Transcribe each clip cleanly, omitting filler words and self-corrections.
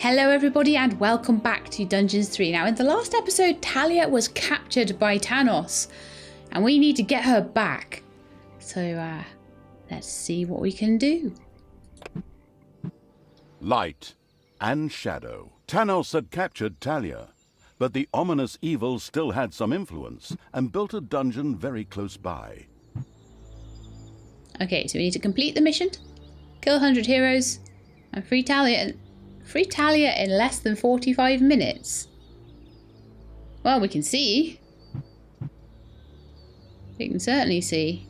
Hello everybody and welcome back to Dungeons 3. Now in the last episode, Thalya was captured by Tanos and we need to get her back. So let's see what we can do. Light and shadow. Tanos had captured Thalya, but the ominous evil still had some influence and built a dungeon very close by. Okay, so we need to complete the mission, kill 100 heroes, and free Thalya in less than 45 minutes. Well, we can see. We can certainly see.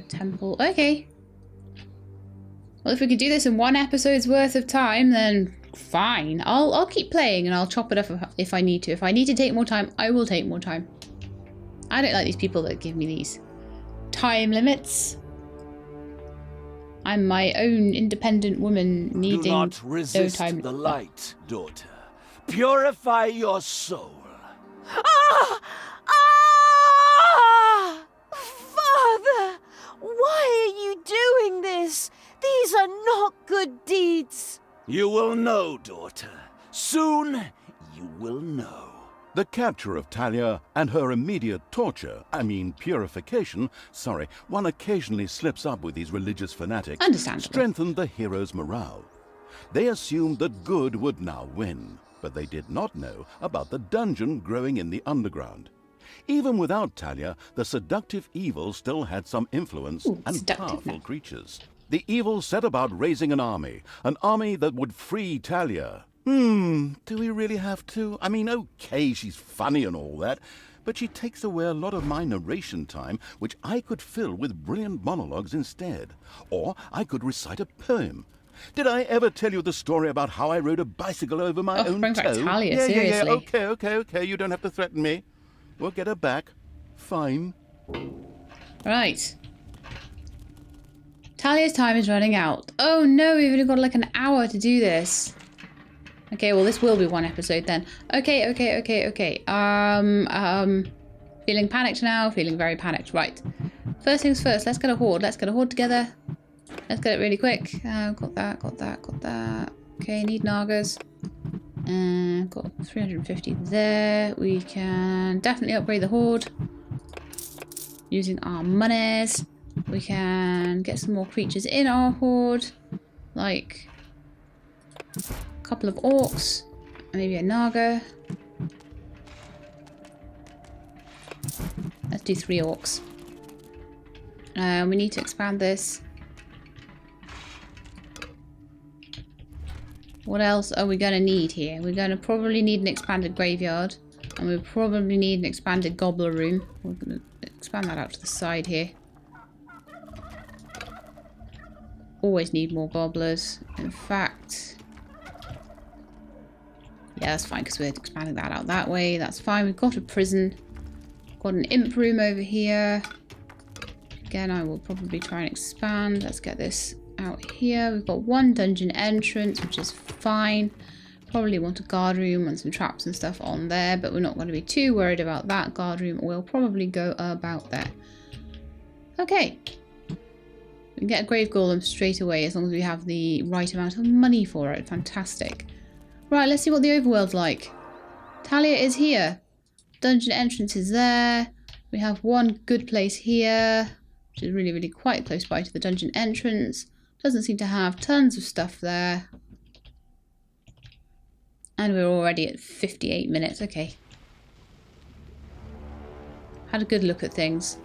Temple. Okay. Well, if we could do this in one episode's worth of time, then fine. I'll keep playing and I'll chop it up if I need to. If I need to take more time, I will take more time. I don't like these people that give me these time limits. I'm my own independent woman needing Do not resist no time. the light, daughter. Purify your soul. Father! Why are you doing this? These are not good deeds. You will know, daughter. Soon you will know. The capture of Thalya and her immediate purification, one occasionally slips up with these religious fanatics, Understandable. strengthened the heroes' morale. They assumed that good would now win, but they did not know about the dungeon growing in the underground. Even without Thalya, the seductive evil still had some influence and seductive powerful now. creatures. The evil set about raising an army that would free Thalya. Do we really have to? I mean, okay, she's funny and all that, but she takes away a lot of my narration time, which I could fill with brilliant monologues instead. Or I could recite a poem. Did I ever tell you the story about how I rode a bicycle over my own bring back toe? Thalya, seriously. Yeah, okay, you don't have to threaten me. We'll get her back. Fine. Right. Thalya's time is running out. Oh no, we've only got like an hour to do this. Okay, well this will be one episode then. Okay. Feeling panicked now, feeling very panicked. Right. First things first, let's get a horde. Let's get a horde together. Let's get it really quick. Got that. Okay, need Nagas. Got 350 there. We can definitely upgrade the horde. Using our monies. We can get some more creatures in our horde. Like a couple of orcs. Maybe a Naga. Let's do 3 orcs. We need to expand this. What else are we going to need here? We're going to probably need an expanded graveyard. And we probably need an expanded gobbler room. We're going to expand that out to the side here. Always need more gobblers. In fact... yeah, that's fine because we're expanding that out that way. That's fine. We've got a prison. Got an imp room over here. Again, I will probably try and expand. Let's get this out here. We've got 1 dungeon entrance, which is fine. Probably want a guard room and some traps and stuff on there, but we're not going to be too worried about that. Guard room will probably go about there. Okay. We can get a Grave Golem straight away as long as we have the right amount of money for it. Fantastic. Right, let's see what the overworld's like. Thalya is here. Dungeon entrance is there. We have 1 good place here, which is really, really quite close by to the dungeon entrance. Doesn't seem to have tons of stuff there. And we're already at 58 minutes. Okay. Had a good look at things.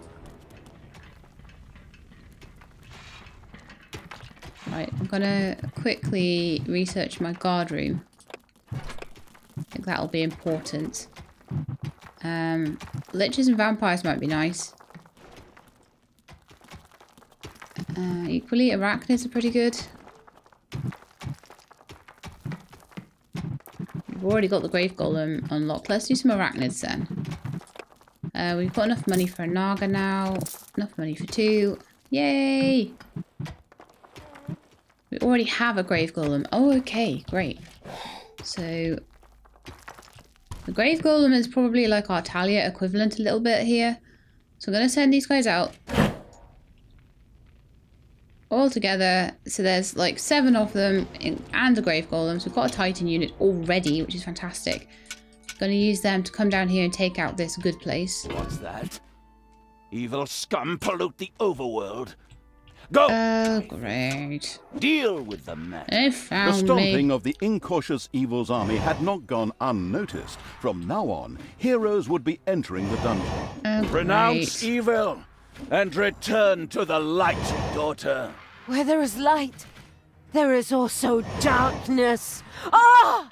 Right, I'm gonna quickly research my guard room. I think that'll be important. Liches and vampires might be nice. Equally, arachnids are pretty good. We've already got the Grave Golem unlocked. Let's do some arachnids then. We've got enough money for a Naga now. Enough money for 2. Yay! We already have a Grave Golem. Oh, okay, great. So, the Grave Golem is probably like our Thalya equivalent a little bit here. So I'm going to send these guys out. Oh, all together. So there's like 7 of them and a Grave Golem. So we've got a Titan unit already, which is fantastic. Gonna use them to come down here and take out this good place. What's that? Evil scum pollute the overworld. Go! Oh, great. Deal with the man. They The found stomping me. of the incautious evil's army had not gone unnoticed. From now on, heroes would be entering the dungeon. Oh, Renounce great. evil and return to the light, daughter. Where there is light, there is also darkness. Ah!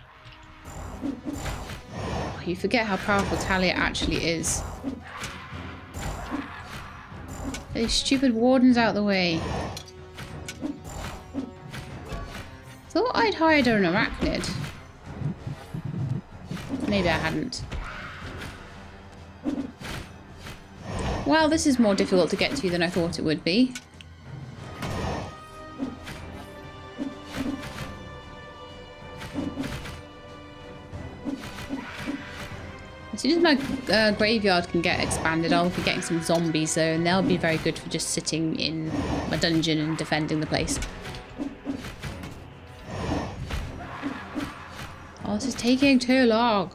You forget how powerful Thalya actually is. These stupid wardens out the way. Thought I'd hired an arachnid. Maybe I hadn't. Well, this is more difficult to get to than I thought it would be. As soon as my graveyard can get expanded, I'll be getting some zombies though, and they'll be very good for just sitting in my dungeon and defending the place. Oh, this is taking too long.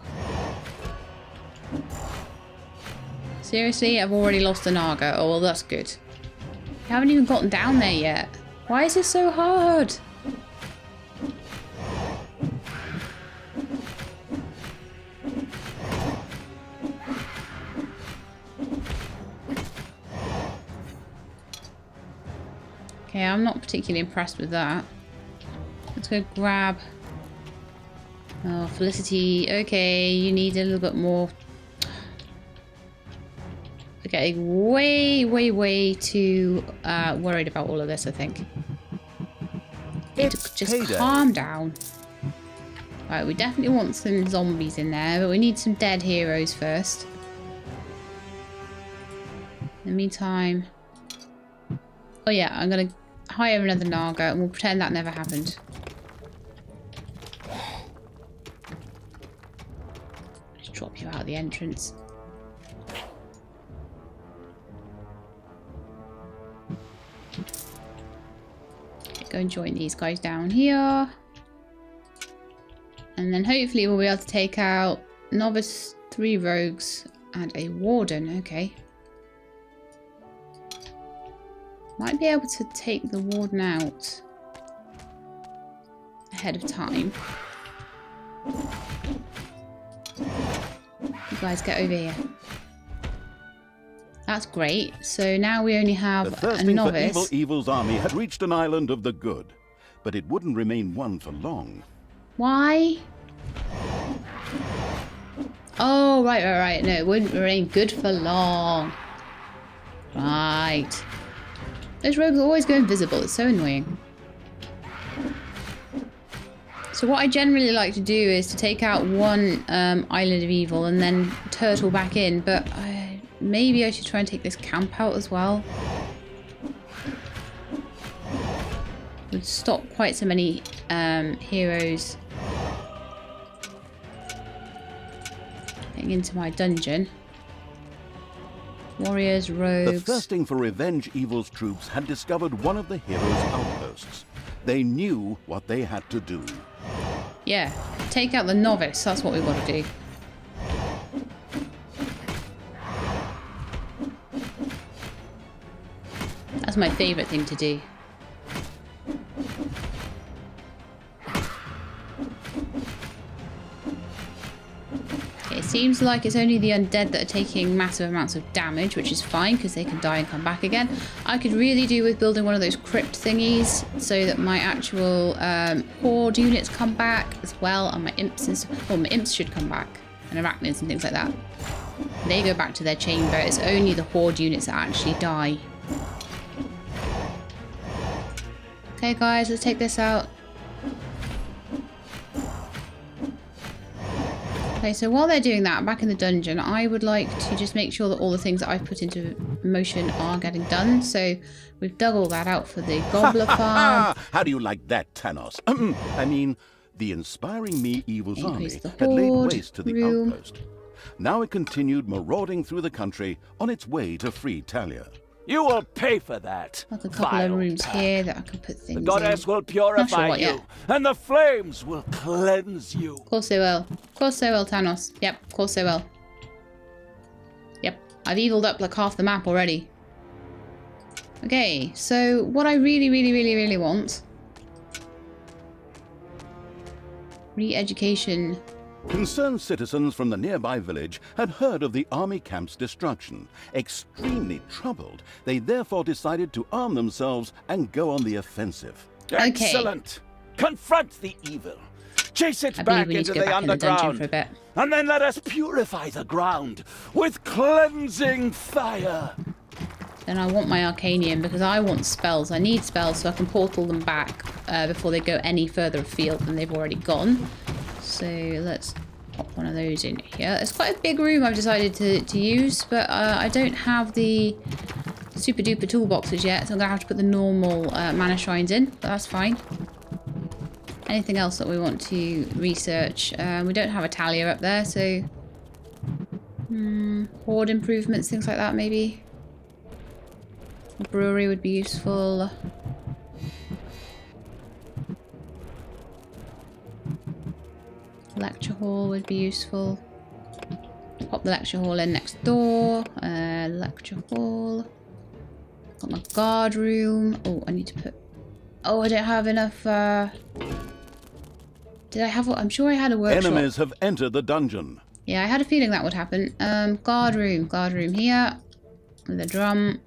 Seriously, I've already lost the Naga. Oh, well, that's good. I haven't even gotten down there yet. Why is this so hard? Okay, I'm not particularly impressed with that. Let's go grab... Oh, Felicity. Okay, you need a little bit more... We're getting way too worried about all of this, I think. It's Just payday. calm down. Right, we definitely want some zombies in there, but we need some dead heroes first. In the meantime... Oh yeah, I'm gonna hire another Naga and we'll pretend that never happened. Just drop you out of the entrance. Okay, go and join these guys down here. And then hopefully we'll be able to take out Novice, 3 Rogues, and a Warden. Okay. Might be able to take the Warden out ahead of time. You guys get over here. That's great. So now we only The have a thirsting for Novice. evil's army had reached an island of the good, but it wouldn't remain one for long. Why? Oh, right. No, it wouldn't remain good for long. Right. Those rogues always go invisible. It's so annoying. So what I generally like to do is to take out one Island of Evil and then turtle back in, but maybe I should try and take this camp out as well. Would stop quite so many heroes getting into my dungeon. Warriors, rogues. The thirsting for revenge evil's troops had discovered one of the heroes' outposts. They knew what they had to do. Yeah, take out the Novice. That's what we want to do. That's my favourite thing to do. It seems like it's only the undead that are taking massive amounts of damage, which is fine because they can die and come back again. I could really do with building one of those crypt thingies so that my actual horde units come back as well, and my imps and stuff. Well, my imps should come back, and arachnids and things like that. They go back to their chamber. It's only the horde units that actually die. Okay, guys, let's take this out. Okay, so while they're doing that, back in the dungeon, I would like to just make sure that all the things that I've put into motion are getting done. So we've dug all that out for the gobbler farm. How do you like that, Tanos? I mean, the inspiring me evil's army Increase the had laid horde waste to the room. outpost. Now it continued marauding through the country on its way to free Thalya. You will pay for that. Like a couple of vile rooms pack. here that I could put things The goddess in. will purify what you, yet. and the flames will cleanse you. Of course they will. Of course they will, Tanos. Yep, of course they will. Yep, I've eviled up like half the map already. Okay, so what I really want... Re-education. Concerned citizens from the nearby village had heard of the army camp's destruction. Extremely troubled, they therefore decided to arm themselves and go on the offensive. Okay. Excellent. Confront the evil. Chase it I back believe we need into to go the back in the dungeon underground. for a bit. And then let us purify the ground with cleansing fire. Then I want my Arcanium because I want spells. I need spells so I can portal them back before they go any further afield than they've already gone. So let's pop one of those in here. It's quite a big room I've decided to use, but I don't have the super duper toolboxes yet, so I'm going to have to put the normal mana shrines in, but that's fine. Anything else that we want to research? We don't have a Thalya up there, so... horde improvements, things like that maybe. A brewery would be useful. Lecture hall would be useful. Pop the lecture hall in next door. Lecture hall. Got my guard room. Oh, I need to put... Oh, I don't have enough... Did I have... I'm sure I had a workshop. Enemies have entered the dungeon. Yeah, I had a feeling that would happen. Guard room. Guard room here. With a drum.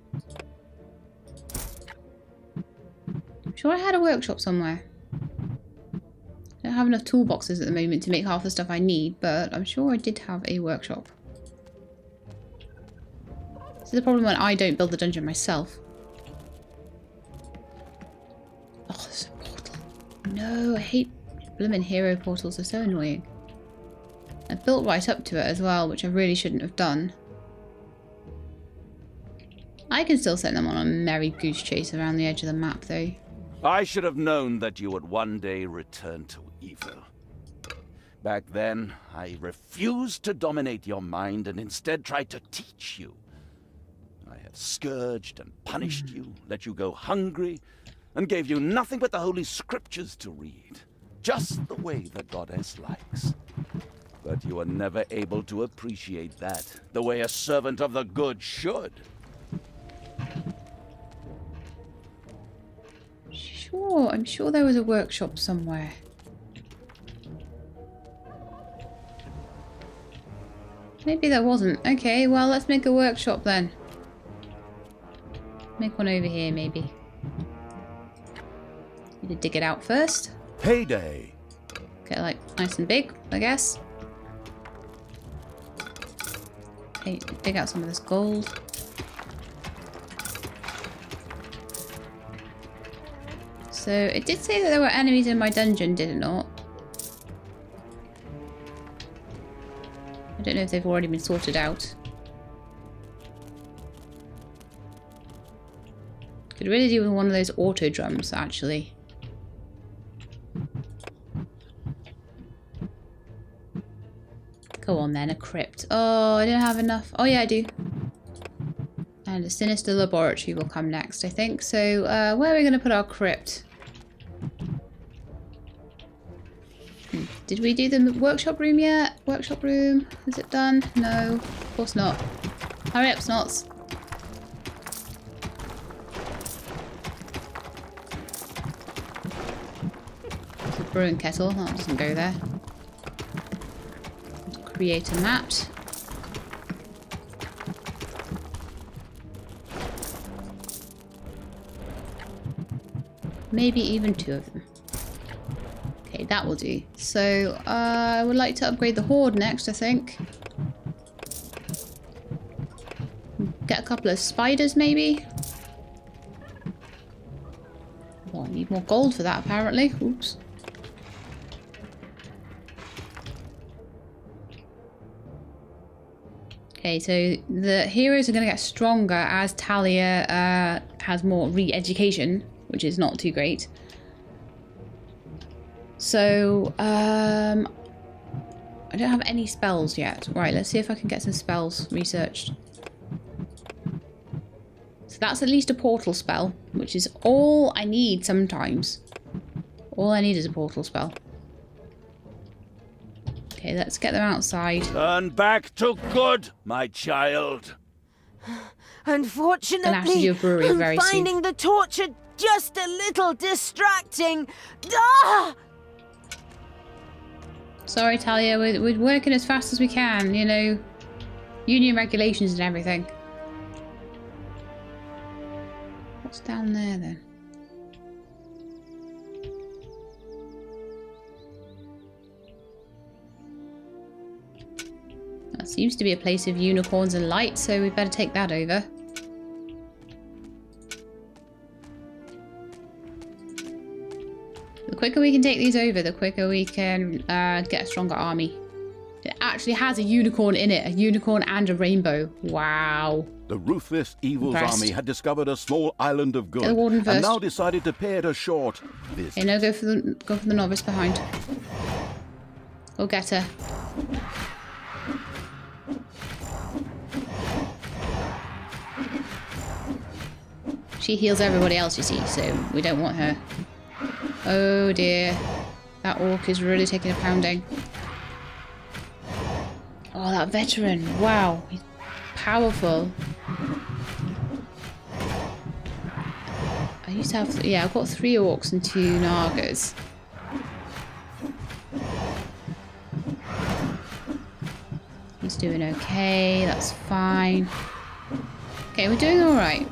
I'm sure I had a workshop somewhere. I don't have enough toolboxes at the moment to make half the stuff I need, but I'm sure I did have a workshop. This is the problem when I don't build the dungeon myself. Oh, there's a portal. No, I hate blimmin' hero portals. They're so annoying. I built right up to it as well, which I really shouldn't have done. I can still send them on a merry goose chase around the edge of the map, though. I should have known that you would one day return to evil. Back then, I refused to dominate your mind and instead tried to teach you. I have scourged and punished you, let you go hungry, and gave you nothing but the Holy Scriptures to read. Just the way the goddess likes. But you were never able to appreciate that, the way a servant of the good should. Sure, I'm sure there was a workshop somewhere. Maybe there wasn't. Okay, well, let's make a workshop then. Make one over here, maybe. Need to dig it out first. Payday. Get it, like, nice and big, I guess. Okay, dig out some of this gold. So, it did say that there were enemies in my dungeon, did it not? I don't know if they've already been sorted out. Could really do with one of those auto drums, actually. Go on then, a crypt. Oh, I don't have enough. Oh yeah, I do. And a sinister laboratory will come next, I think. So, where are we going to put our crypt? Did we do the workshop room yet? Workshop room? Is it done? No, of course not. Hurry up, Snots. It's a brewing kettle. That doesn't go there. Create a mat. Maybe even two of them. Okay, that will do. So, I would like to upgrade the Horde next, I think. Get a couple of spiders, maybe. Oh, I need more gold for that, apparently. Oops. Okay, so the heroes are going to get stronger as Thalya has more re-education, which is not too great. So, I don't have any spells yet. Right, let's see if I can get some spells researched. So that's at least a portal spell, which is all I need sometimes. All I need is a portal spell. Okay, let's get them outside. Turn back to good, my child. Unfortunately, do a brewery very soon. finding the torture just a little distracting. Ah! Sorry, Thalya, we're working as fast as we can, you know. Union regulations and everything. What's down there, then? That seems to be a place of unicorns and light, so we better take that over. The quicker we can take these over, the quicker we can get a stronger army. It actually has a unicorn in it. A unicorn and a rainbow. Wow. The ruthless Evil's Impressed. army had discovered a small island of good Get the warden and first. now decided to pay it a short visit. Okay, no, go for the novice behind. Go get her. She heals everybody else, you see, so we don't want her. Oh dear. That orc is really taking a pounding. Oh, that veteran. Wow. He's powerful. I used to have... Yeah, I've got 3 orcs and 2 Nagas. He's doing okay. That's fine. Okay, we're doing alright.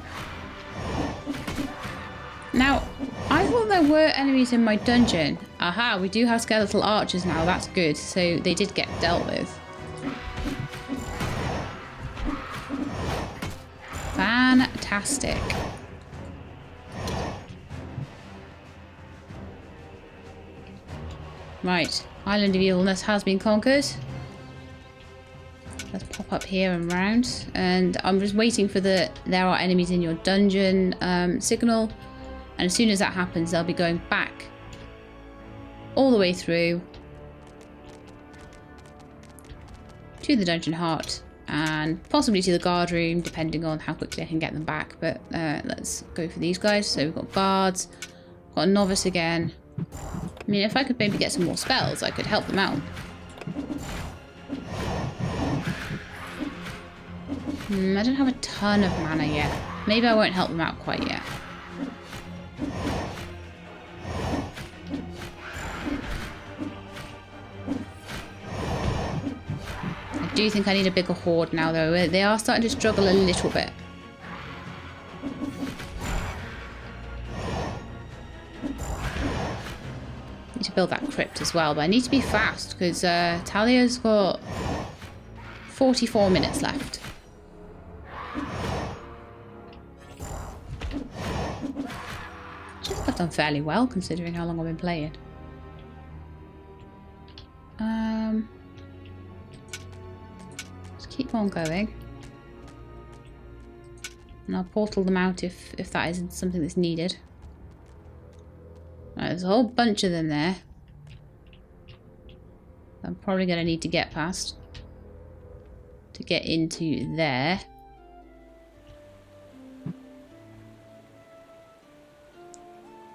Now, I thought there were enemies in my dungeon. Aha, we do have skeletal archers now. That's good. So they did get dealt with. Fantastic. Right, Island of Evilness has been conquered. Let's pop up here and round. And I'm just waiting for the there are enemies in your dungeon signal. And as soon as that happens, they'll be going back all the way through to the dungeon heart and possibly to the guard room, depending on how quickly I can get them back. But let's go for these guys. So we've got guards, got a novice again. I mean, if I could maybe get some more spells, I could help them out. I don't have a ton of mana yet. Maybe I won't help them out quite yet. I do think I need a bigger horde now, though. They are starting to struggle a little bit. Need to build that crypt as well, but I need to be fast because Thalya's got 44 minutes left. I think I've done fairly well considering how long I've been playing. Let's keep on going. And I'll portal them out if that isn't something that's needed. Right, there's a whole bunch of them there. I'm probably going to need to get past to get into there.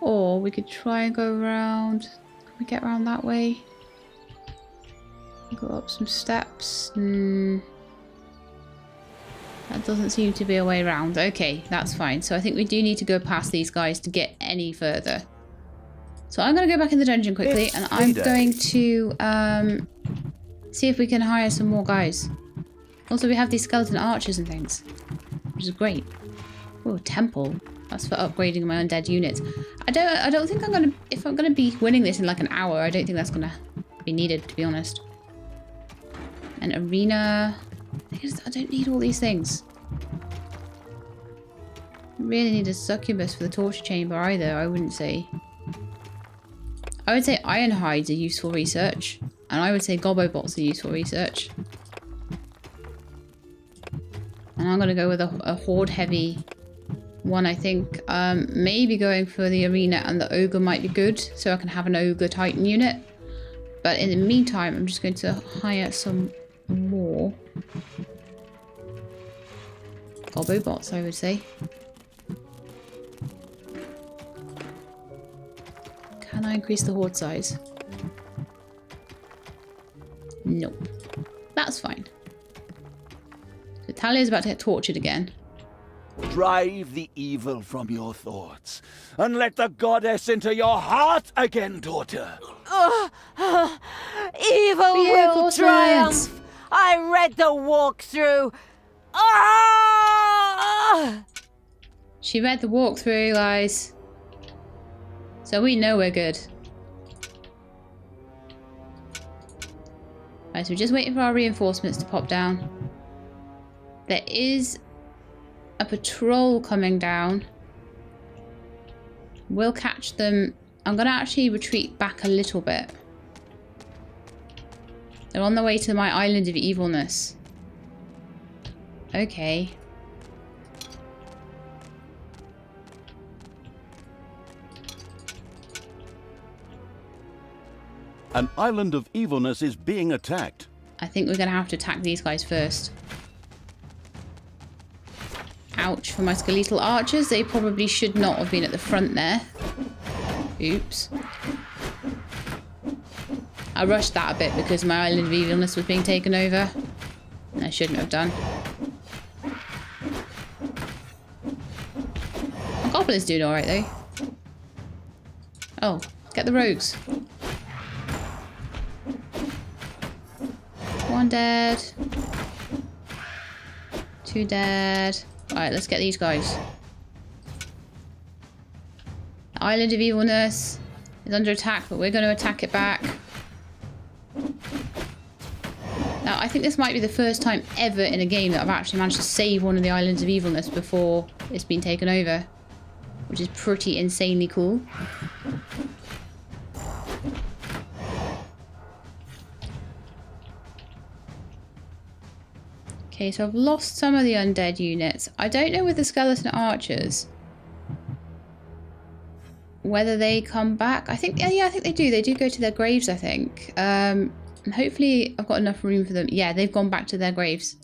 Or we could try and go around. Can we get around that way? Go up some steps. That doesn't seem to be a way around. Okay, that's fine. So I think we do need to go past these guys to get any further. So I'm going to go back in the dungeon quickly, and I'm going to see if we can hire some more guys. Also, we have these skeleton archers and things, which is great. Oh, temple. That's for upgrading my undead units. I don't think I'm going to... If I'm going to be winning this in like an hour, I don't think that's going to be needed, to be honest. An arena... I don't need all these things. I really need a succubus for the torture chamber either, I wouldn't say. I would say iron hides are useful research. And I would say gobobots are useful research. And I'm going to go with a horde heavy one, I think. Maybe going for the arena and the ogre might be good. So I can have an ogre titan unit. But in the meantime, I'm just going to hire some more gobobots, I would say. Can I increase the horde size? No. That's fine. So Thalya's about to get tortured again. Drive the evil from your thoughts, and let the goddess into your heart again, daughter. Evil will Reinforcements. triumph. I read the walkthrough. Ah! She read the walkthrough, guys. So we know we're good. Right, so we're just waiting for our reinforcements to pop down. There is a patrol coming down. We'll catch them. I'm going to actually retreat back a little bit. They're on the way to my island of evilness. Okay. An island of evilness is being attacked. I think we're going to have to attack these guys first. Ouch for my skeletal archers. They probably should not have been at the front there. Oops. I rushed that a bit because my island of evilness was being taken over. I shouldn't have done. My goblin's doing alright though. Oh, get the rogues. One dead. Two dead. Alright, let's get these guys. The island of evilness is under attack, but we're going to attack it back. Now, I think this might be the first time ever in a game that I've actually managed to save one of the islands of evilness before it's been taken over, which is pretty insanely cool. Okay, so I've lost some of the undead units. I don't know with the skeleton archers whether they come back. I think, yeah, I think they do. They do go to their graves, I think. And hopefully I've got enough room for them. Yeah, they've gone back to their graves.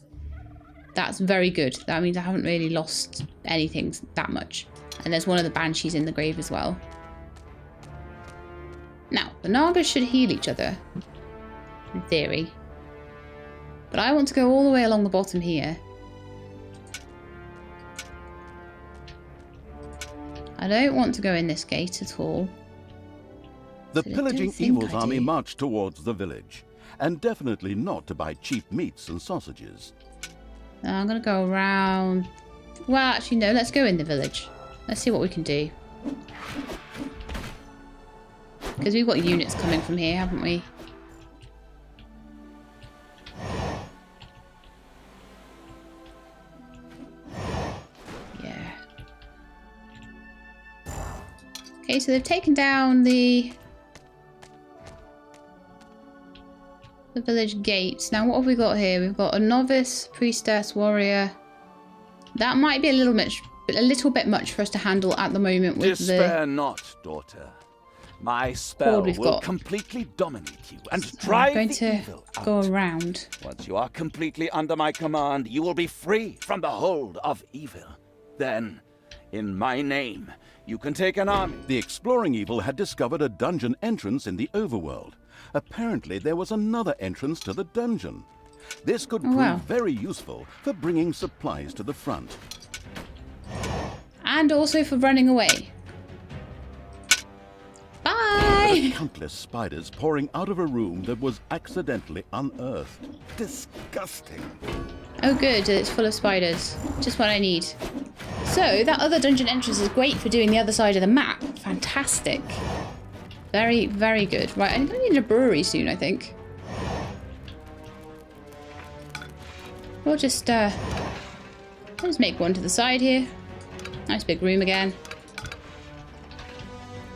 That's very good. That means I haven't really lost anything that much. And there's one of the banshees in the grave as well. Now, the Nagas should heal each other, in theory. But I want to go all the way along the bottom here. I don't want to go in this gate at all. The So I pillaging don't think evil's I army do. marched towards the village, and definitely not to buy cheap meats and sausages. I'm going to go around. Well, actually, no, let's go in the village. Let's see what we can do. Because we've got units coming from here, haven't we? Yeah. Okay, so they've taken down the village gates. Now, what have we got here? We've got a novice, priestess, warrior. That might be a little bit much for us to handle at the moment with Despair not, daughter. My spell Horde we've will got. completely dominate you and I'm drive going the to evil out. go around. Once you are completely under my command, you will be free from the hold of evil. Then, in my name, you can take an army. The exploring evil had discovered a dungeon entrance in the overworld. Apparently, there was another entrance to the dungeon. This could prove wow. very useful for bringing supplies to the front. And also for running away. There were Bye! countless spiders pouring out of a room that was accidentally unearthed. Disgusting. Oh good, it's full of spiders. Just what I need. So, that other dungeon entrance is great for doing the other side of the map. Fantastic. Very, very good. Right, I'm going to need a brewery soon, I think. We'll just make one to the side here. Nice big room again.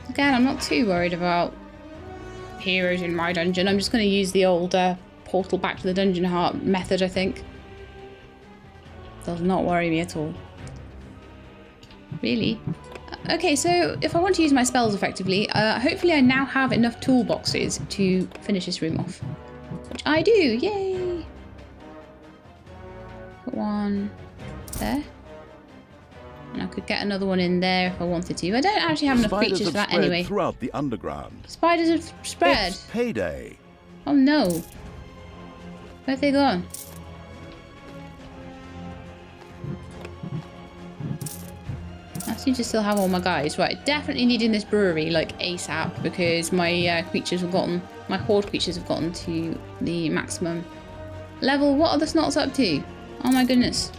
Again, I'm not too worried about heroes in my dungeon. I'm just going to use the old portal back to the dungeon heart method, I think. Does not worry me at all. Really? Okay, so if I want to use my spells effectively, hopefully I now have enough toolboxes to finish this room off. Which I do! Yay! Put one there. And I could get another one in there if I wanted to. I don't actually have enough Spiders creatures have for that spread anyway. throughout the underground. Spiders have spread. It's payday. Oh no. Where have they gone? I seem to still have all my guys. Right, definitely needing this brewery like ASAP because my creatures have gotten, my horde creatures have gotten to the maximum level. What are the snots up to? Oh my goodness.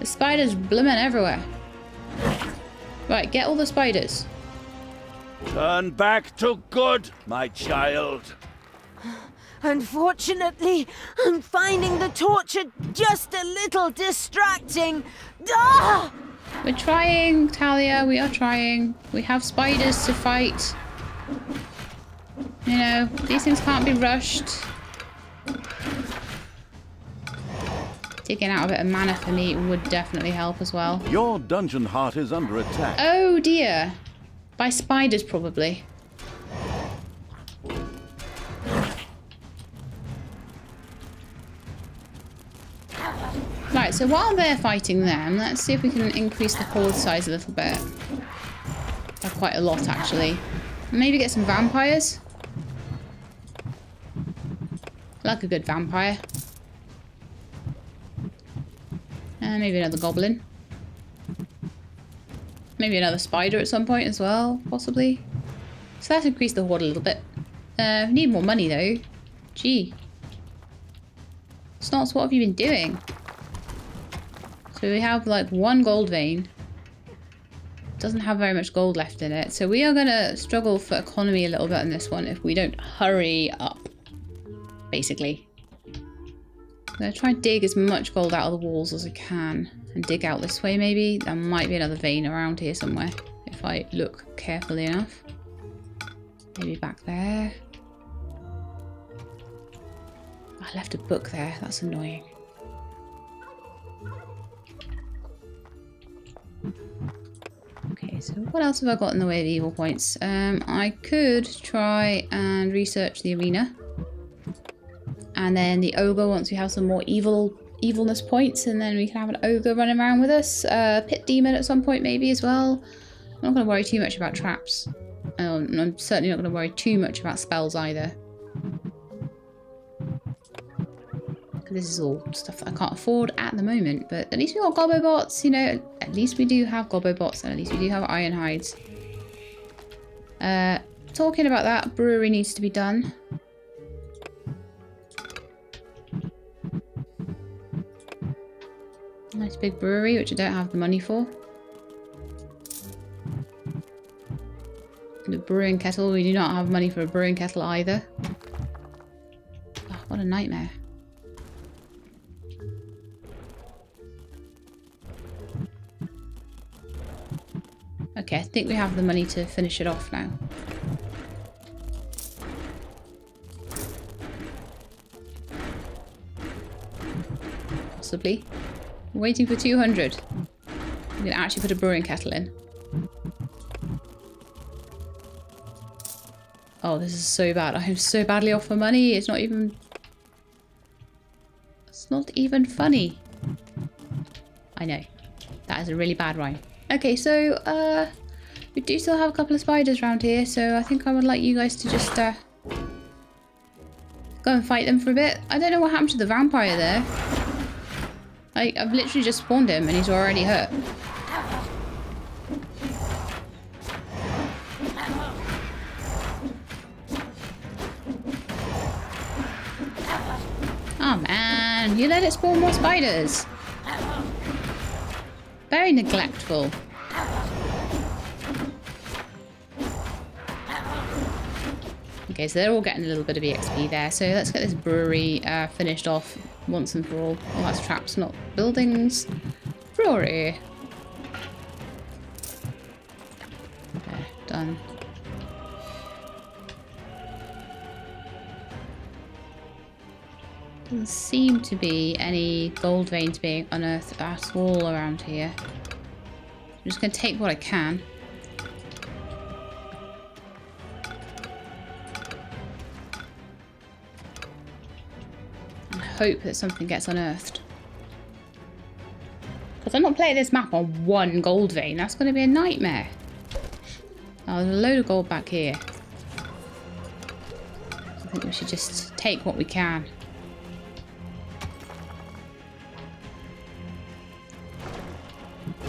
The spiders blooming everywhere. Right, get all the spiders. Turn back to good, my child. Unfortunately, I'm finding the torture just a little distracting. Ah! We're trying, Thalya, we are trying. We have spiders to fight. You know, these things can't be rushed. Taking out a bit of mana for me would definitely help as well. Your dungeon heart is under attack. Oh dear. By spiders, probably. Right, so while they're fighting them, let's see if we can increase the horde size a little bit. By quite a lot, actually. Maybe get some vampires. Like a good vampire. And maybe another goblin. Maybe another spider at some point as well, possibly. So let's increase the horde a little bit. Need more money though. Gee. Snots, what have you been doing? So we have like one gold vein. Doesn't have very much gold left in it. So we are going to struggle for economy a little bit on this one if we don't hurry up. Basically. I'm going to try and dig as much gold out of the walls as I can. And dig out this way maybe. There might be another vein around here somewhere. If I look carefully enough. Maybe back there. I left a book there. That's annoying. Okay, so what else have I got in the way of evil points? I could try and research the arena. And then the ogre once we have some more evilness points, and then we can have an ogre running around with us. Pit demon at some point maybe as well. I'm not going to worry too much about traps. I'm certainly not going to worry too much about spells either. This is all stuff that I can't afford at the moment, but at least we got gobbo bots, you know, at least we do have gobbo bots, and at least we do have iron hides. Talking about that, brewery needs to be done. Nice big brewery, which I don't have the money for. The brewing kettle, we do not have money for a brewing kettle either. Oh, what a nightmare. Okay, I think we have the money to finish it off now. Possibly. I'm waiting for 200. I'm going to actually put a brewing kettle in. Oh, this is so bad. I'm so badly off for money. It's not even... It's not even funny. I know. That is a really bad rhyme. Okay, so, we do still have a couple of spiders around here, so I think I would like you guys to just, go and fight them for a bit. I don't know what happened to the vampire there. I've literally just spawned him and he's already hurt. Oh man, you let it spawn more spiders. Very neglectful. Okay, so they're all getting a little bit of EXP there. So let's get this brewery finished off once and for all. Oh, that's traps, not buildings. Brewery. There, done. Doesn't seem to be any gold veins being unearthed at all around here. I'm just going to take what I can. And hope that something gets unearthed. Because I'm not playing this map on one gold vein. That's going to be a nightmare. Oh, there's a load of gold back here. I think we should just take what we can.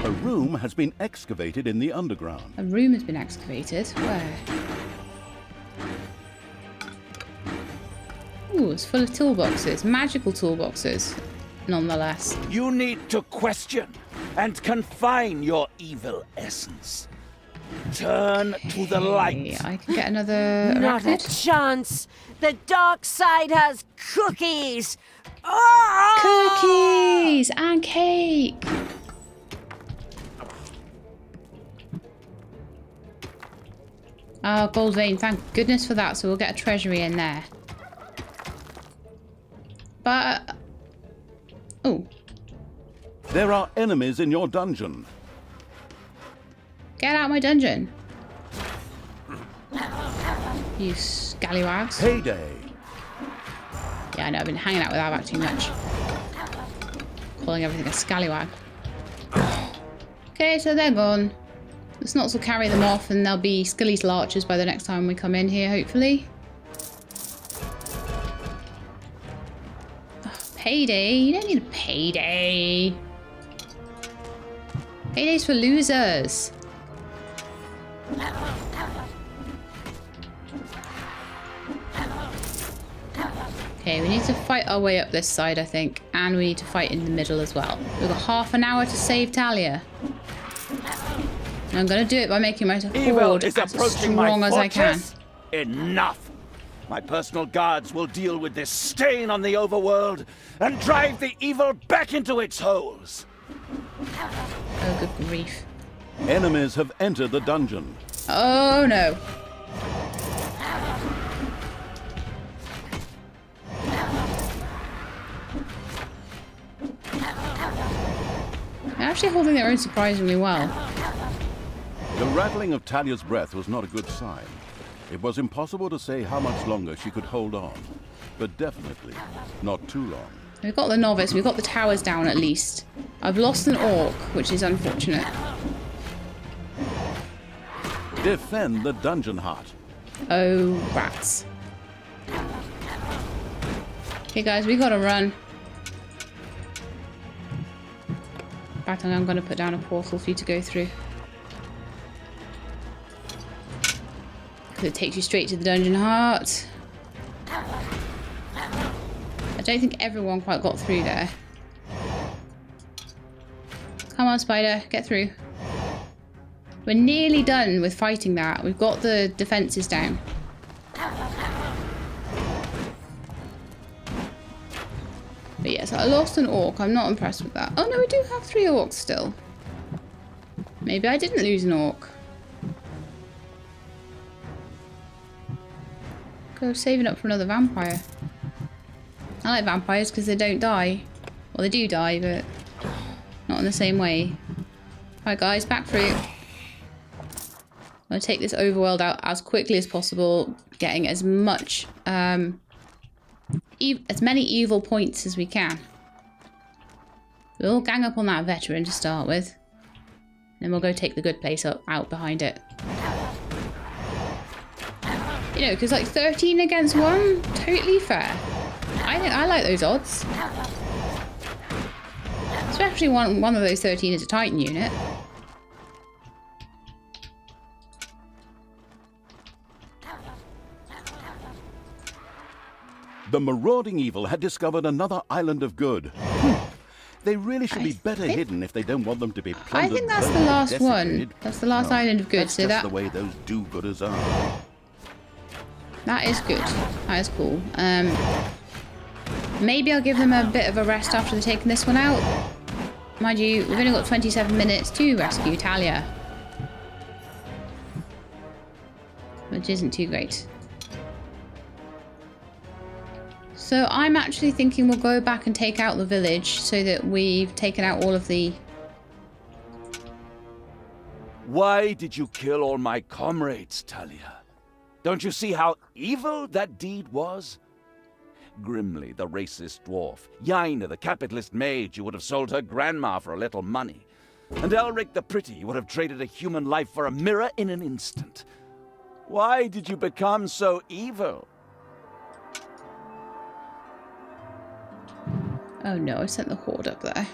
A room has been excavated in the underground. A room has been excavated. Where? Ooh, it's full of toolboxes. Magical toolboxes, nonetheless. You need to question and confine your evil essence. Turn to the light. I can get another Not a arachnid. chance. The dark side has cookies. Oh! Cookies and cake. Oh, gold vein. Thank goodness for that. So we'll get a treasury in there. But... oh. There are enemies in your dungeon. Get out of my dungeon. You scallywags. Payday. Yeah, I know. I've been hanging out with Avac too much. Calling everything a scallywag. Okay, so they're gone. The snots will carry them off and they'll be skeletal archers by the next time we come in here, hopefully. Oh, payday. You don't need a payday. Payday's for losers. Okay, we need to fight our way up this side, I think. And we need to fight in the middle as well. We've got half an hour to save Thalya. And I'm going to do it by making my horde as strong as I can. Enough! My personal guards will deal with this stain on the overworld and drive the evil back into its holes. Oh, good grief. Enemies have entered the dungeon. Oh, no. They're actually holding their own surprisingly well. The rattling of Thalya's breath was not a good sign. It was impossible to say how much longer she could hold on, but definitely not too long. We've got the novice, we've got the towers down at least. I've lost an orc, which is unfortunate. Defend the dungeon heart. Oh, rats. Okay, guys, we gotta run. In fact, I'm gonna put down a portal for you to go through. Because it takes you straight to the dungeon heart. I don't think everyone quite got through there. Come on, spider, get through. We're nearly done with fighting that. We've got the defenses down. But yes, I lost an orc. I'm not impressed with that. Oh no, we do have 3 orcs still. Maybe I didn't lose an orc. Go saving up for another vampire. I like vampires because they don't die. Well, they do die, but not in the same way. Alright guys, back through. I'm going to take this overworld out as quickly as possible, getting as much, as many evil points as we can. We'll gang up on that veteran to start with. Then we'll go take the good place out behind it. You know, because like 13 against 1, totally fair. I like those odds. Especially one of those 13 is a Titan unit. The marauding evil had discovered another island of good. They really should be better hidden if they don't want them to be plundered. I think that's the burned, last desecrated. one. That's the last island of good. That's So just that the way those do-gooders are. that is good. That is cool. Maybe I'll give them a bit of a rest after they've taken this one out. Mind you, we've only got 27 minutes to rescue Thalya, which isn't too great. So I'm actually thinking we'll go back and take out the village so that we've taken out all of the... Why did you kill all my comrades, Thalya? Don't you see how evil that deed was? Grimly, the racist dwarf. Yaina, the capitalist mage who would have sold her grandma for a little money. And Elric the Pretty would have traded a human life for a mirror in an instant. Why did you become so evil? Oh no, I sent the horde up there.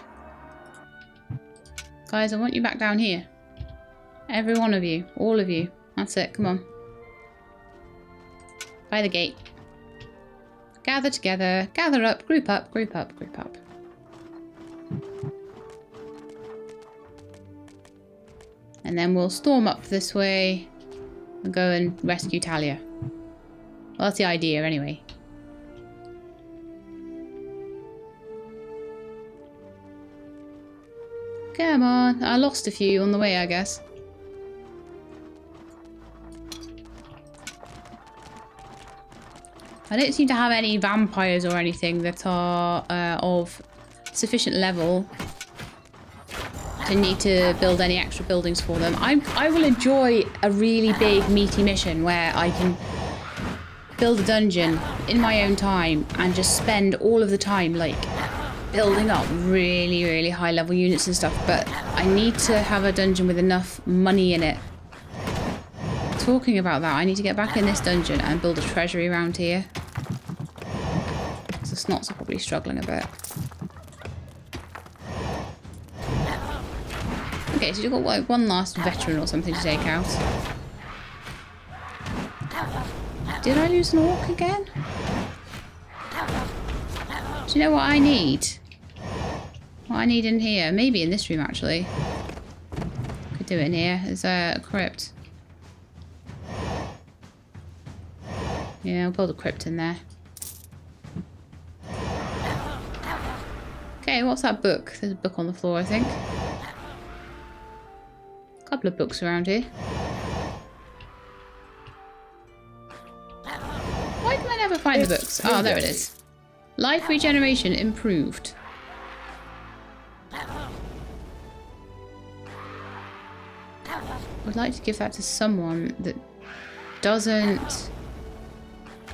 Guys, I want you back down here. Every one of you. All of you. That's it. Come on. By the gate. Gather together. Gather up. Group up. Group up. Group up. And then we'll storm up this way and go and rescue Thalya. Well, that's the idea anyway. Come on. I lost a few on the way, I guess. I don't seem to have any vampires or anything that are of sufficient level to need to build any extra buildings for them. I will enjoy a really big meaty mission where I can build a dungeon in my own time and just spend all of the time like building up really, really high level units and stuff, but I need to have a dungeon with enough money in it. Talking about that, I need to get back in this dungeon and build a treasury around here. So Snots are probably struggling a bit. Okay, so you've got like one last veteran or something to take out. Did I lose an orc again? Do you know what I need? What I need in here? Maybe in this room, actually. Could do it in here. There's a crypt. Yeah, I'll build a crypt in there. Okay, what's that book? There's a book on the floor, I think. A couple of books around here. Why can I never find the books? Oh, there it is. Life regeneration improved. I'd like to give that to someone that doesn't...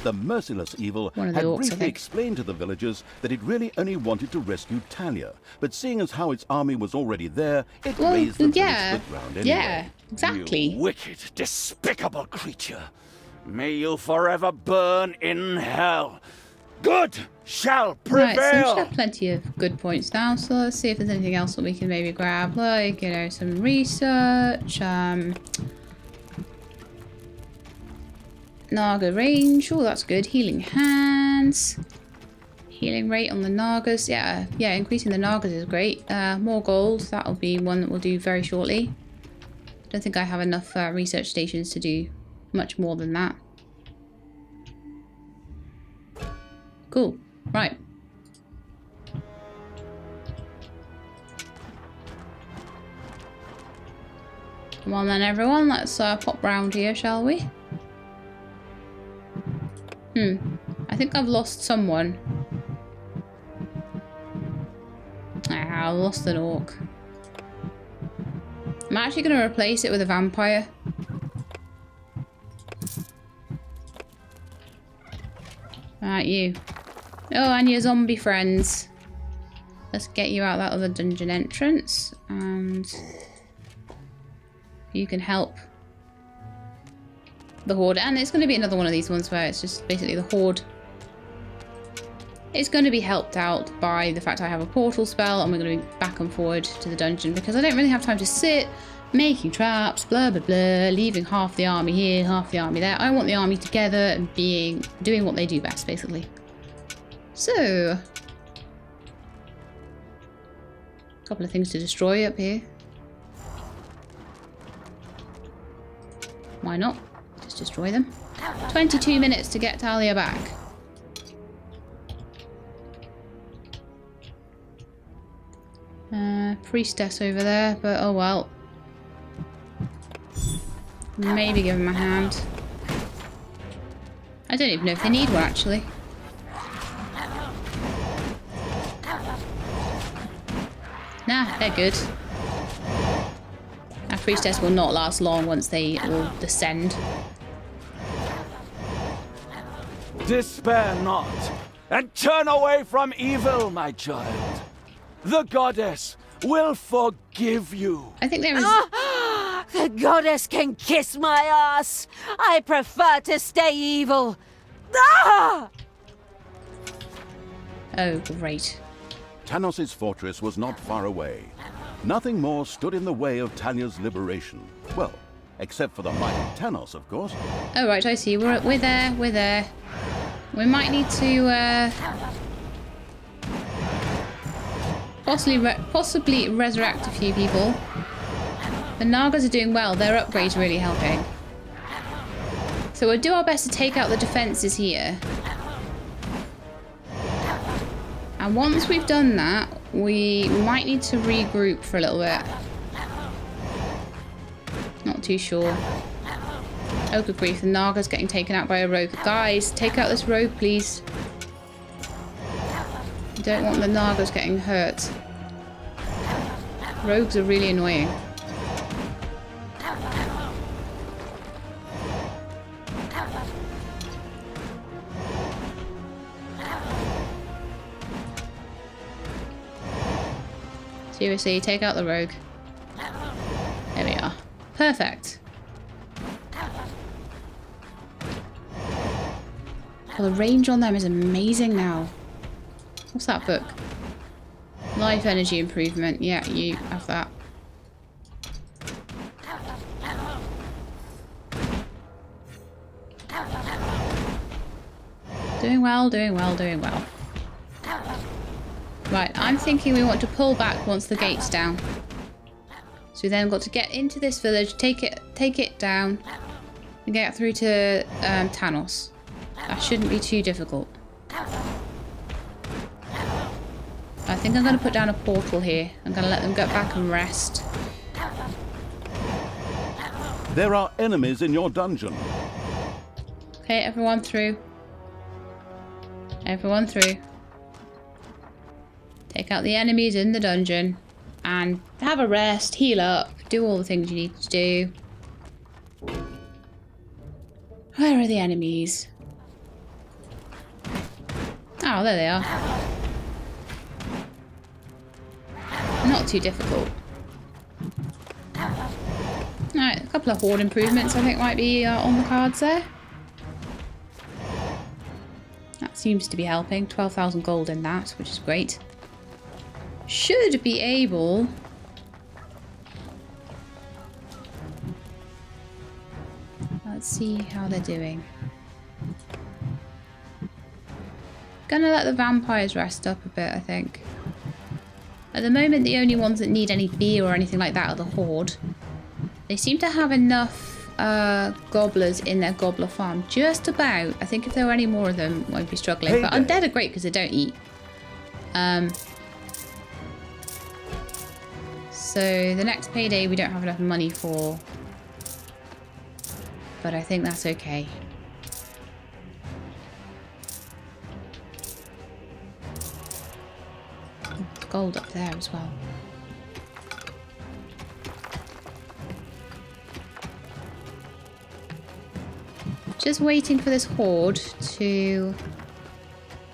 The merciless evil One of had the orcs, I briefly think. explained to the villagers that it really only wanted to rescue Thalya, but seeing as how its army was already there, it Well, raised the yeah, village to the ground anyway. yeah, exactly. You wicked, despicable creature. May you forever burn in hell. Good shall Right, so we prevail. should have plenty of good points now, so let's see if there's anything else that we can maybe grab, like, you know, some research, Naga range, oh that's good, healing hands, healing rate on the Nagas, yeah, increasing the Nagas is great, more gold, that'll be one that we'll do very shortly. Don't think I have enough research stations to do much more than that. Cool. Right. Come on then, everyone. Let's pop round here, shall we? I think I've lost someone. Ah, I've lost an orc. I'm actually going to replace it with a vampire. Right, you. Oh, and your zombie friends. Let's get you out that other dungeon entrance. And you can help the horde. And it's going to be another one of these ones where it's just basically the horde. It's going to be helped out by the fact I have a portal spell and we're going to be back and forward to the dungeon because I don't really have time to sit making traps, blah blah blah, leaving half the army here, half the army there. I want the army together and doing what they do best, basically. So, a couple of things to destroy up here. Why not? Just destroy them. 22 minutes to get Thalya back. Priestess over there, but oh well. Maybe give him a hand. I don't even know if they need one, actually. Nah, they're good. Our priestess will not last long once they all descend. Despair not. and turn away from evil, my child. The goddess will forgive you. I think there is... The goddess can kiss my ass. I prefer to stay evil. Ah! Oh, great. Tanos' fortress was not far away. Nothing more stood in the way of Thalya's liberation. Well, except for the mighty Tanos, of course. Oh, right, I see. We're there. We're there. We might need to possibly resurrect a few people. The Nagas are doing well. Their upgrades are really helping. So we'll do our best to take out the defences here. And once we've done that, we might need to regroup for a little bit. Not too sure. Oh, good grief. The Naga's getting taken out by a rogue. Guys, take out this rogue, please. Don't want the Nagas getting hurt. Rogues are really annoying. Seriously, take out the rogue. There we are. Perfect. Well, the range on them is amazing now. What's that book? Life energy improvement. Yeah, you have that. Doing well, doing well, doing well. Right, I'm thinking we want to pull back once the gate's down. So we then got to get into this village, take it down, and get through to Tanos. That shouldn't be too difficult. I think I'm going to put down a portal here. I'm going to let them get back and rest. There are enemies in your dungeon. Okay, everyone through. Everyone through. Take out the enemies in the dungeon. And have a rest, heal up, do all the things you need to do. Where are the enemies? Oh, there they are. Not too difficult. Alright, a couple of horde improvements I think might be on the cards there. That seems to be helping. 12,000 gold in that, which is great. Should be able... Let's see how they're doing. Gonna let the vampires rest up a bit, I think. At the moment, the only ones that need any beer or anything like that are the horde. They seem to have enough gobblers in their gobbler farm. Just about. I think if there were any more of them, won't be struggling. But undead are great because they don't eat. So the next payday we don't have enough money for. But I think that's okay. There's gold up there as well. Just waiting for this horde to...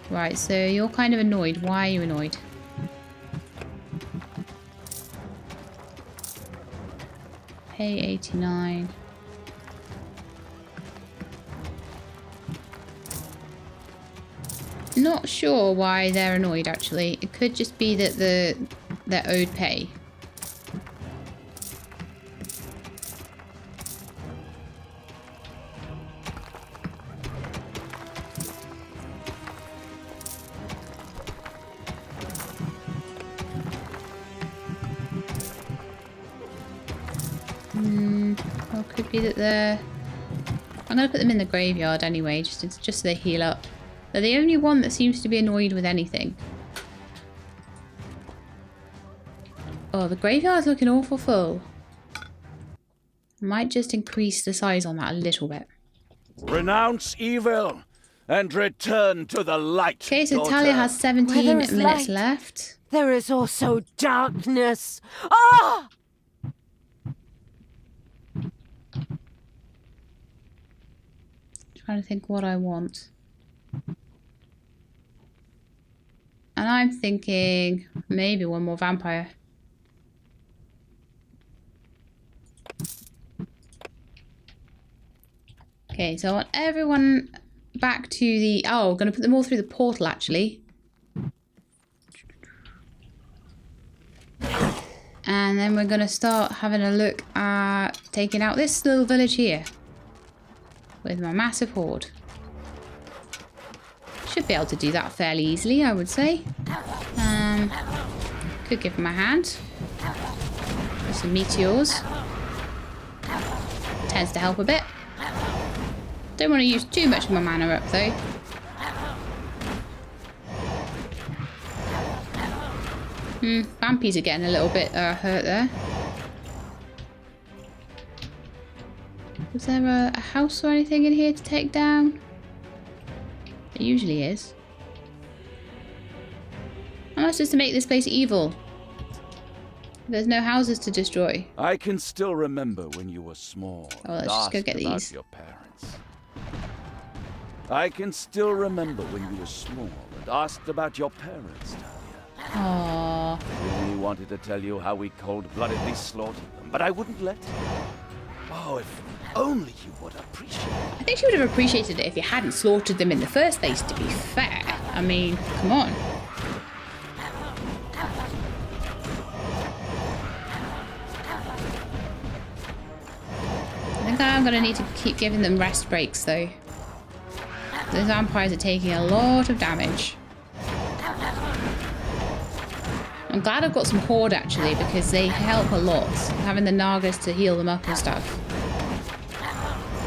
Right, so you're kind of annoyed. Why are you annoyed? Pay 89. Not sure why they're annoyed, actually. It could just be that they're owed pay. Or it could be that they're... I'm going to put them in the graveyard anyway, just so they heal up. They're the only one that seems to be annoyed with anything. Oh, the graveyard's looking awful full. Might just increase the size on that a little bit. Renounce evil and return to the light. Okay, so daughter. Thalya has 17 minutes light, left. There is also darkness. Ah! Trying to think what I want. And I'm thinking maybe one more vampire. Okay, so I want everyone back to the... Oh, I'm going to put them all through the portal, actually. And then we're going to start having a look at taking out this little village here. With my massive horde. Should be able to do that fairly easily, I would say. Could give him a hand. With some meteors. Tends to help a bit. Don't want to use too much of my mana up though. Vampies are getting a little bit hurt there. Was there a house or anything in here to take down? It usually is. How much is to make this place evil? There's no houses to destroy. I can still remember when you were small. Oh, let's just go get about these. Your parents. I can still remember when you were small and asked about your parents, Thalya. Aww. I really wanted to tell you how we cold-bloodedly slaughtered them, but I wouldn't let you. Oh, if only you would appreciate it. I think she would have appreciated it if you hadn't slaughtered them in the first place, to be fair. I mean, come on. I think I'm going to need to keep giving them rest breaks, though. The vampires are taking a lot of damage. I'm glad I've got some horde, actually, because they help a lot. Having the Nagas to heal them up and stuff.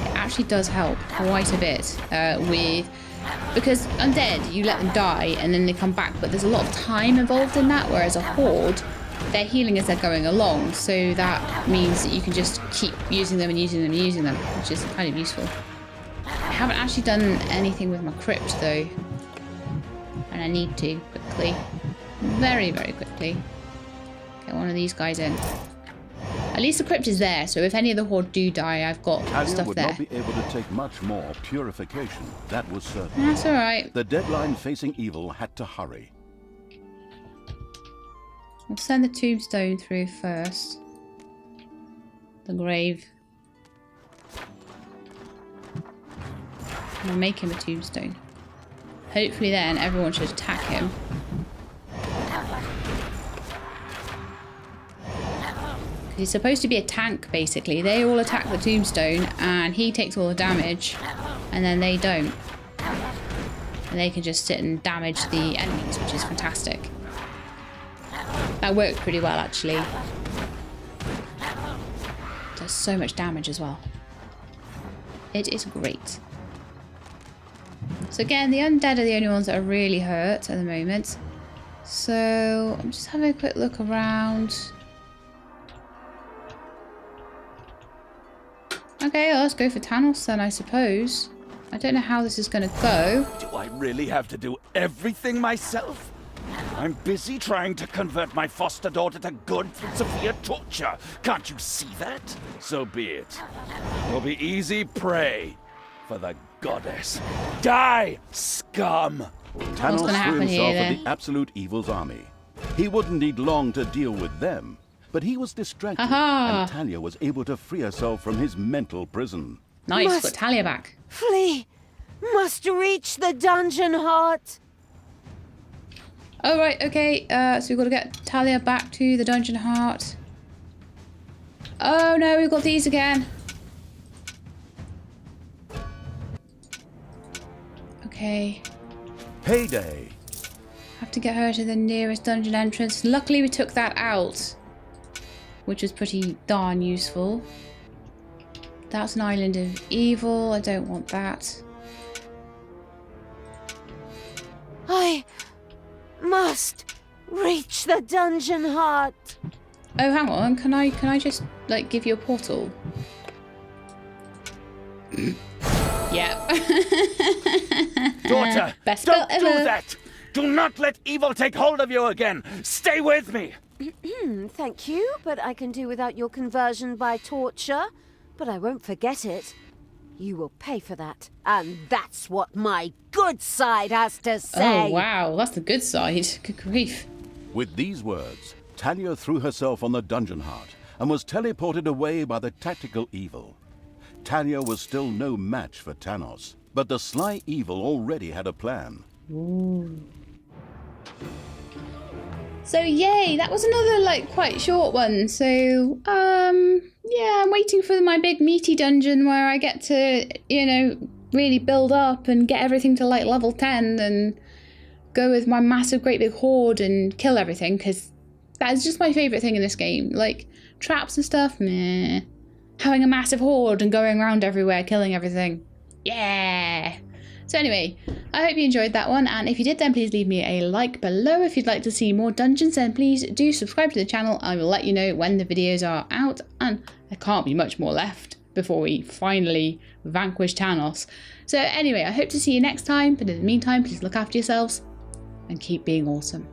It actually does help quite a bit because undead, you let them die and then they come back, but there's a lot of time involved in that, whereas a horde, they're healing as they're going along, so that means that you can just keep using them and using them and using them, which is kind of useful. I haven't actually done anything with my crypt though, and I need to quickly, very, very quickly, get one of these guys in. At least the crypt is there, so if any of the horde do die, I've got Thalya stuff would there. not be able to take much more purification, that was certain. That's alright. The deadline facing evil had to hurry. We'll send the tombstone through first. The grave. We'll make him a tombstone. Hopefully then everyone should attack him. He's supposed to be a tank, basically. They all attack the tombstone, and he takes all the damage, and then they don't. And they can just sit and damage the enemies, which is fantastic. That worked pretty well, actually. Does so much damage as well. It is great. So again, the undead are the only ones that are really hurt at the moment. So I'm just having a quick look around. Okay, well, let's go for Tanos then, I suppose. I don't know how this is going to go. Do I really have to do everything myself? I'm busy trying to convert my foster daughter to good through severe torture. Can't you see that? So be it. You'll be easy prey for the goddess. Die, scum! Tanos gonna threw happen himself here, at then? the absolute evil's army. He wouldn't need long to deal with them, but he was distracted, Aha. and Thalya was able to free herself from his mental prison. Nice, Must- got Thalya back. Flee! Must reach the dungeon heart! Oh, right, okay. So we've got to get Thalya back to the dungeon heart. Oh no, we've got these again. Okay. Payday! Have to get her to the nearest dungeon entrance. Luckily we took that out, which was pretty darn useful. That's an island of evil. I don't want that. I must reach the dungeon heart. Oh, hang on. Can I just like give you a portal? Yep. Daughter, Best spell don't do ever. that! Do not let evil take hold of you again! Stay with me! Thank you, but I can do without your conversion by torture. But I won't forget it. You will pay for that. And that's what my good side has to say. Oh, wow. That's the good side. Good grief. With these words, Thalya threw herself on the dungeon heart and was teleported away by the tactical evil. Thalya was still no match for Tanos, but the sly evil already had a plan. Ooh. So yay, that was another like quite short one. So yeah, I'm waiting for my big meaty dungeon where I get to, you know, really build up and get everything to like level 10 and go with my massive great big horde and kill everything, because that is just my favourite thing in this game. Like traps and stuff, meh. Having a massive horde and going around everywhere killing everything. Yeah! So anyway, I hope you enjoyed that one, and if you did then please leave me a like below. If you'd like to see more dungeons then please do subscribe to the channel. I will let you know when the videos are out, and there can't be much more left before we finally vanquish Tanos. So anyway, I hope to see you next time, but in the meantime please look after yourselves and keep being awesome.